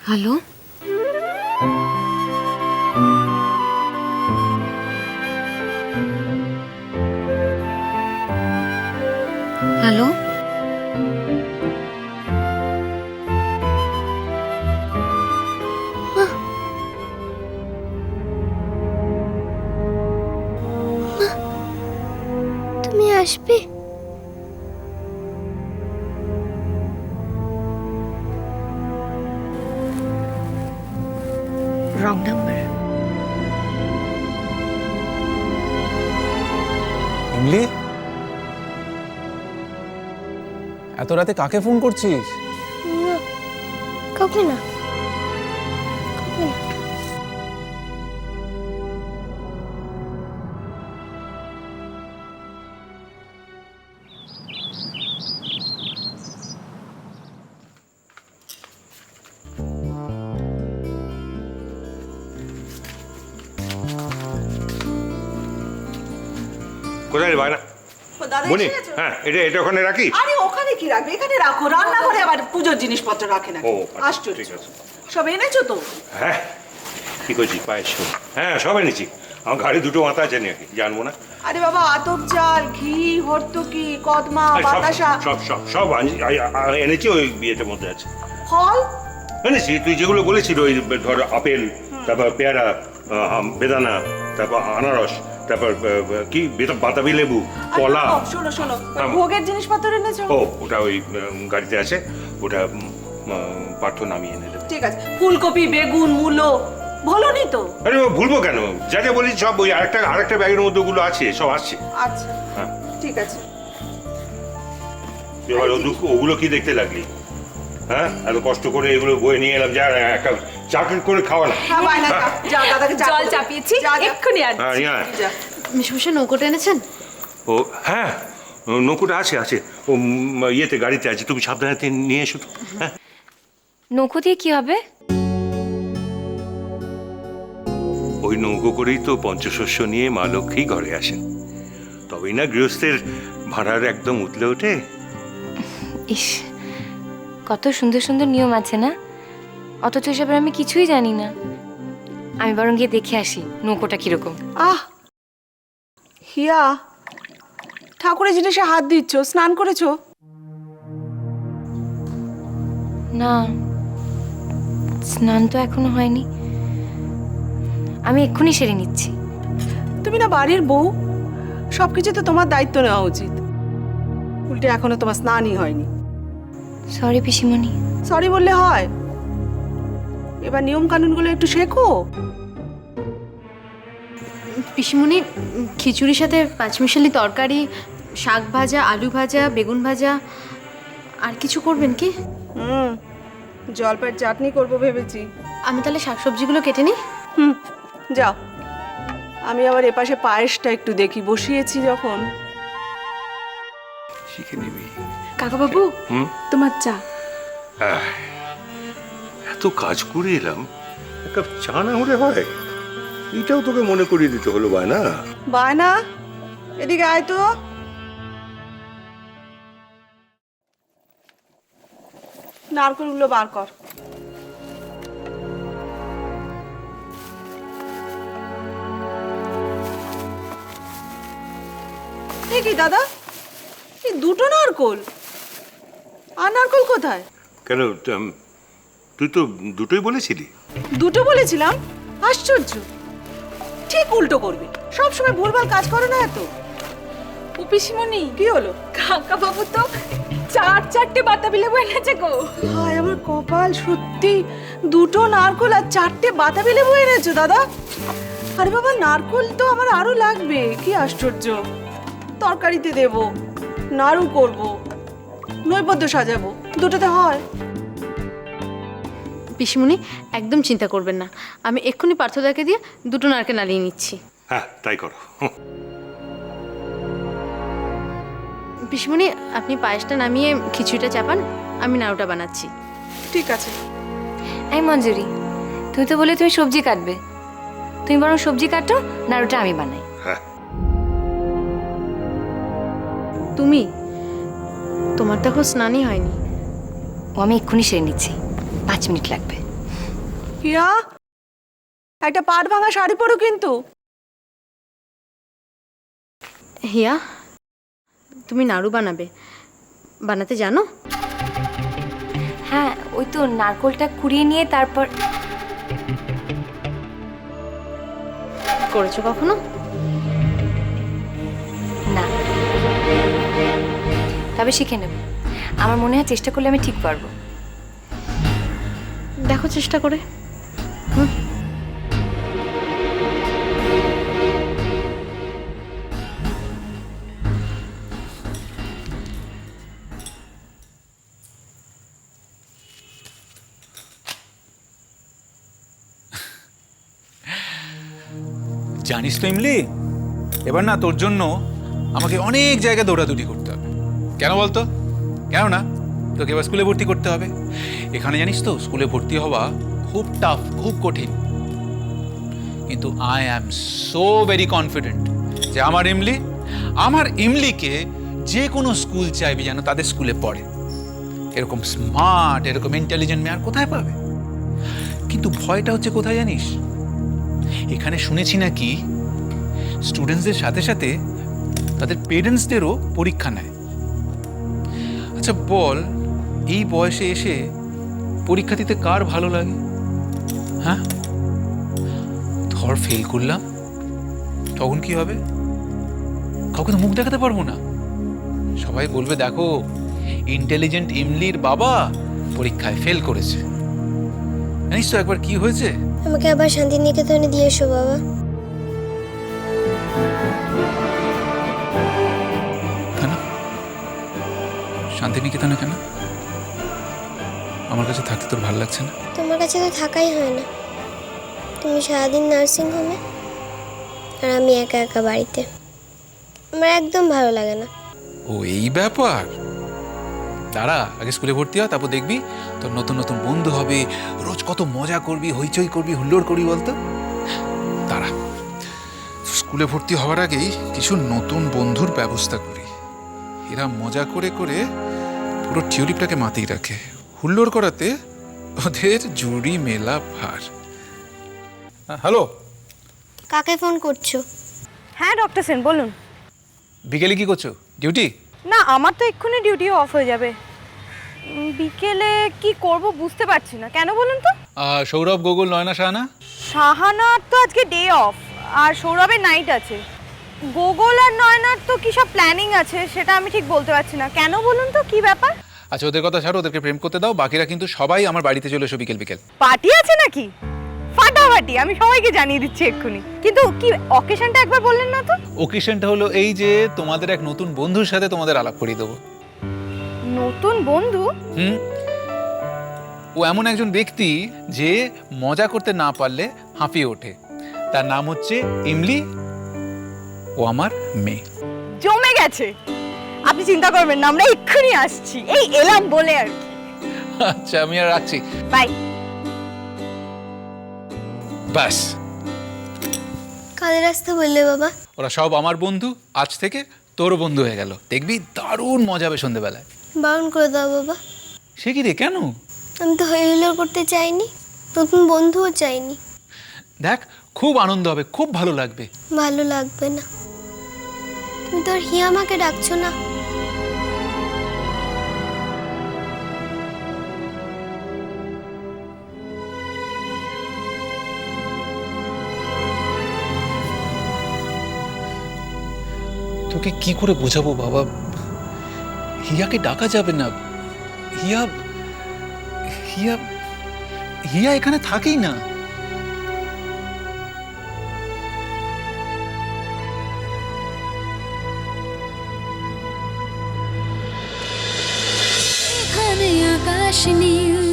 Hello, hello, তুমি আসবে? Wrong number. ইমলি, এত রাতে কাকে ফোন করছিস? না, কাউকে না। কোথায় রে বায়না? ও দাদা বনি, এসে গেছো? হ্যাঁ এটা ওখানে রাখি। আরে ওখানে কি রাখবে? এখানে রাখো। রান্নাঘরে আবার পুজোর জিনিসপত্র রাখে না। ও, আচ্ছা, আশ্চর্য। ঠিক আছে। সব এনেছো তো? হ্যাঁ, কি করছি পায়েস? হ্যাঁ, সব এনেছি। আমার ঘাড়ে দুটো মাথা আছে নাকি জানবো না? আরে বাবা, আতপ চাল, ঘি, হর্তকি, কদমা, আরে সব বাতাসা, সব সব সব এনেছি, ওই বিয়েতে মধ্যে আছে। ফল। এনেছি তুই যেগুলো বলেছিল, ওই ধর আপেল, তারপর পেয়ারা, বেদানা, তারপর আনারস, তারপর কি বাতাবি লেবু, আর কলা। ও, শোনো শোনো, হ্যাঁ। ভোগের জিনিসপত্র এনেছো? ও, ওটা ওই গাড়িতে আছে, ওটা পার্থ নামিয়ে এনে দেবে। ঠিক আছে। ফুলকপি, বেগুন, মূলো বলোনি তো? আরে ও ভুলবো কেন? যা যা বলি সব ওই আরেকটা ব্যাগের মধ্যে ওগুলো আছে, সব আসছে। আচ্ছা, হ্যাঁ, ঠিক আছে। এবার ওগুলো কি দেখতে লাগলি? হ্যাঁ, এত কষ্ট করে এগুলো বয়ে নিয়ে এলাম, যা একটা চাকরি করে খাওয়া না। হ্যাঁ, বায়না, যা দাদাকে চা জল করে দে। চাপিয়েছি, যা, যা। এক্ষুনি আর হ্যাঁ, ইয়া। যা। মেশমশাই নৌকোটা এনেছেন? ও হ্যাঁ, নৌকোটা আছে আছে, ও ইয়েতে গাড়িতে আছে, তুমি সাবধানে নিয়ে এসো তো। হ্যাঁ, নৌকো দিয়ে কি হবে? ওই নৌকো করেই তো পঞ্চশস্য নিয়ে মা লক্ষ্মী ঘরে আসেন, তবেই না গৃহস্থের ভাড়ার একদম উতলে ওঠে। ইস, কত সুন্দর সুন্দর নিয়ম আছে না, অথচ এসবের আমি কিছুই জানি না। আমি বরং গিয়ে দেখে আসি নৌকোটা কিরকম। আহ, হিয়া, ঠাকুরের জিনিসে হাত দিচ্ছ, স্নান করেছো? না, স্নান তো এখনো হয়নি, আমি এক্ষুনি সেরে নিচ্ছি। তুমি না বাড়ির বউ, সবকিছু তো তোমার দায়িত্ব নেওয়া উচিত। উল্টে এখনো তোমার স্নানই হয়নি। সরি পিসিমণি। সরি বললে হয়? এবার নিয়ম কানুনগুলো একটু শেখো। পিসিমণি, খিচুড়ির সাথে পাঁচমিশালি তরকারি, শাক ভাজা, আলু ভাজা, বেগুন ভাজা, আর কিছু করবেন কি? জলপাইয়ের চাটনি করবো ভেবেছি। আমি তাহলে শাকসবজিগুলো কেটে নিই। যাও, আমি আবার এপাশে পায়েসটা একটু দেখি, বসিয়েছি যখন। শিখে নিবি। কাকাবাবু, তোমার চা। এত কাজ করে এলাম, এক কাপ চা না হলে হয়? এটাও তোকে মনে করিয়ে দিতে হলো বায়না। বায়না, এদিকে আয় তো। নারকেলগুলো বার কর। এ কি দাদা, এই দুটো নারকোল, আর নারকোল কোথায়? কেন, তুই তো দুটোই বলেছিলি। দুটো বলেছিলাম? আশ্চর্য, ঠিক উল্টো করবে, সবসময় ভুলভাল কাজ করো না এত। ও পিসিমণি, কি হলো? কাকাবাবু তো চারটে বাতাবি লেবু এনেছে গো। হায় আমার কপাল, সত্যি দুটো নারকোল আর চারটে বাতাবি লেবু এনেছো দাদা? আরে বাবা, নারকোল তো আমার আরো লাগবে। কি আশ্চর্য! তরকারিতে দেব, নাড়ু করব, নৈবেদ্য সাজাবো, দুটোতে হয়? পিসিমণি, একদম চিন্তা করবেন না, আমি এক্ষুনি পার্থদাকে দিয়ে দুটো নারকেল নাড়িয়ে নিচ্ছি। হ্যাঁ, তাই করো। পিসিমণি, আপনি পায়েসটা নামিয়ে খিচুড়িটা চাপান, আমি নাড়ুটা বানাচ্ছি। ঠিক আছে। এই মঞ্জুরি, তুমি তো বলে তুমি সবজি কাটবে, তুমি বরং সবজি কাটো, নাড়ুটা আমি বানাই। হ্যাঁ, তুমি, তোমার তো এখন স্নানই হয়নি। ও আমি এক্ষুনি সেরে নিচ্ছি, 5 মিনিট লাগবে। হিয়া, একটা পাট ভাঙা শাড়ি পরো কিন্তু। হিয়া, তুমি নাড়ু বানাবে, বানাতে জানো? হ্যাঁ, ওই তো নারকোলটা কুড়িয়ে নিয়ে তারপর। করেছো কখনো? না, তবে শিখে নেব। আমার মনে হয় চেষ্টা করলে আমি ঠিক পারবো। দেখো চেষ্টা করে। জানিস তো ইমলি, এবার না তোর জন্য আমাকে অনেক জায়গায় দৌড়াদৌড়ি করতে হবে। কেন বলতো? কেন না, তোকে এবার স্কুলে ভর্তি করতে হবে। এখানে জানিস তো স্কুলে ভর্তি হওয়া খুব টাফ, খুব কঠিন। কিন্তু I am so very confident যে আমার ইমলিকে যে কোনো স্কুল চাইবে যেন তাদের স্কুলে পড়ে। এরকম স্মার্ট, এরকম ইন্টেলিজেন্ট মেয়ে আর কোথায় পাবে? কিন্তু ভয়টা হচ্ছে কোথায় জানিস? এখানে শুনেছি নাকি স্টুডেন্টসদের সাথে সাথে তাদের পেরেন্টসদেরও পরীক্ষা নেয়। আচ্ছা বল, এই বয়সে এসে পরীক্ষা দিতে কার ভালো লাগে? হ্যাঁ, ধর ফেল করলাম, তখন কি হবে? কাউকে তো মুখ দেখাতে পারবো না। সবাই বলবে দেখো, ইন্টেলিজেন্ট ইমলির বাবা পরীক্ষায় ফেল করেছে। জানিস তো একবার কি হয়েছে? আমাকে আবার শান্তিনিকেতনে দিয়ে এসো বাবা। কেন শান্তিনিকেতনে? কেন? আমার কাছে থাকতে তোর ভালো লাগছে না? তোমার কাছে তো থাকাই হয় না। তুমি সারাদিন নার্সিং হোমে আর আমি একা একা বাড়িতে। আমার একদম ভালো লাগে না। ও এই ব্যাপার। দাঁড়া, আগে স্কুলে ভর্তি হয়, তারপর দেখবি তোর নতুন নতুন বন্ধু হবে, রোজ কত মজা করবি, হইচই করবি, হুল্লোড় করবি বলতো। দাঁড়া, স্কুলে ভর্তি হওয়ার আগেই কিছু নতুন বন্ধুর ব্যবস্থা করি। এরা মজা করে করে পুরো টিউলিপটাকে মাতিয়ে রাখে। হুল্লোড় করাতে ওদের জুড়ি মেলা ভার। হ্যালো, কাকে ফোন করছো? হ্যাঁ ডক্টর সেন বলুন। বিকেলে কি করছো? ডিউটি? না, আমার তো এক্ষুনি ডিউটি অফ হয়ে যাবে। বিকেলে কি করব বুঝতে পারছি না, কেন বলুন তো? সৌরভ, গোকুল, নয়না, শাহানা? শাহানার তো আজকে ডে অফ, আর সৌরভের নাইট আছে। গোগল আর নয়নার তো কি সব প্ল্যানিং আছে, সেটা আমি ঠিক বলতে পারছি না। কেন বলুন তো, কি ব্যাপার? আচ্ছা ওদের কথা ছাড়ো, ওদেরকে প্রেম করতে দাও। বাকিরা কিন্তু সবাই আমার বাড়িতে চলে এসো বিকেল বিকেল। পার্টি আছে নাকি? ফাটাফাটি, আমি সবাইকে জানিয়ে দিচ্ছি এক্ষুনি। কিন্তু কি অকেশনটা একবার বললেন না তো? ওকেশনটা হলো এই যে তোমাদের এক নতুন বন্ধুর সাথে তোমাদের আলাপ করিয়ে দেবো। নতুন বন্ধু? ও এমন একজন ব্যক্তি যে মজা করতে না পারলে হাঁপিয়ে ওঠে। তার নাম হচ্ছে ইমলি। ও আমার মেয়ে। জমে গেছে। আপনি চিন্তা করবেন না, আমরা এক্ষুনি আসছি। এই এলাম বলে আর কি। আচ্ছা আমি আর রাখছি, বাই। ব্যাস। কাদের রাস্তা বললে বাবা? ওরা সব আমার বন্ধু, আজ থেকে তোরও বন্ধু হয়ে গেল। দেখবি দারুণ মজা হবে সন্ধ্যেবেলায়। বারণ করে দাও বাবা। সে কি রে, কেন? আমি তো হই হুল্লোড় করতে চাইনি, নতুন বন্ধুও চাইনি। দেখ, খুব আনন্দ হবে, খুব ভালো লাগবে। ভালো লাগবে না। তুমি তো আর হিয়ামাকে ডাকছো না। তোকে কি করে বোঝাবো বাবা? হিয়াকে ডাকা যাবে না। হিয়া হিয়া হিয়া এখানে থাকেই না। এখানে আকাশ নীল,